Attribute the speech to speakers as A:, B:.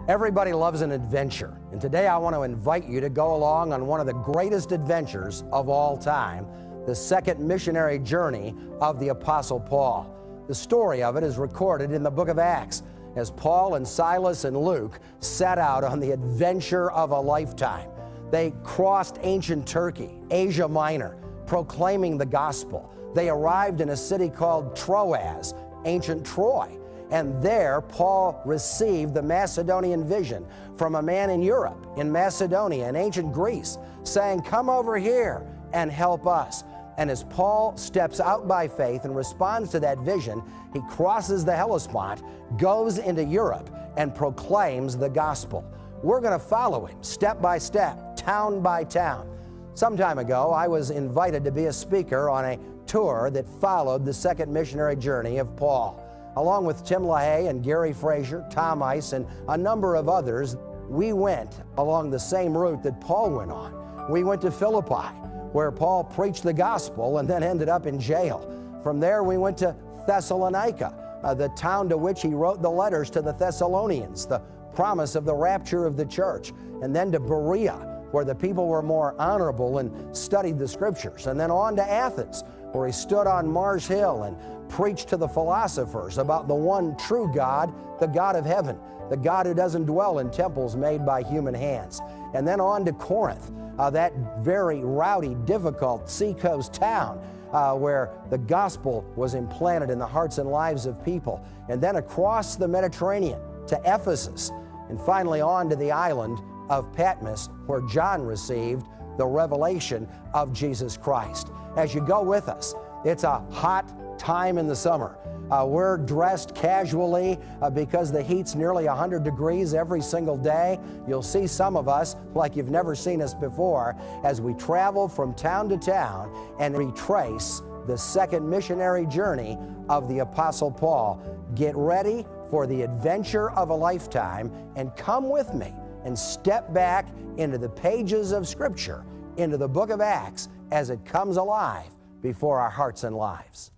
A: Everybody loves an adventure, and today I want to invite you to go along on one of the greatest adventures of all time, the second missionary journey of the Apostle Paul. The story of it is recorded in the book of Acts, as Paul and Silas and Luke set out on the adventure of a lifetime. They crossed ancient Turkey, Asia Minor, proclaiming the gospel. They arrived in a city called Troas, ancient Troy. And there, Paul received the Macedonian vision from a man in Europe, in Macedonia, in ancient Greece, saying, "Come over here and help us." And as Paul steps out by faith and responds to that vision, he crosses the Hellespont, goes into Europe, and proclaims the gospel. We're going to follow him step by step, town by town. Some time ago, I was invited to be a speaker on a tour that followed the second missionary journey of Paul. Along with Tim LaHaye and Gary Frazier, Tom Ice, and a number of others, we went along the same route that Paul went on. We went to Philippi, where Paul preached the gospel and then ended up in jail. From there, we went to Thessalonica, the town to which he wrote the letters to the Thessalonians, the promise of the rapture of the church, and then to Berea, where the people were more honorable and studied the scriptures, and then on to Athens, where he stood on Mars Hill and preached to the philosophers about the one true God, the God of heaven, the God who doesn't dwell in temples made by human hands. And then on to Corinth, that very rowdy, difficult seacoast town where the gospel was implanted in the hearts and lives of people. And then across the Mediterranean to Ephesus, and finally on to the island of Patmos, where John received the revelation of Jesus Christ. As you go with us, it's a hot time in the summer. We're dressed casually because the heat's nearly 100 degrees every single day. You'll see some of us like you've never seen us before as we travel from town to town and retrace the second missionary journey of the Apostle Paul. Get ready for the adventure of a lifetime and come with me and step back into the pages of Scripture, into the book of Acts as it comes alive before our hearts and lives.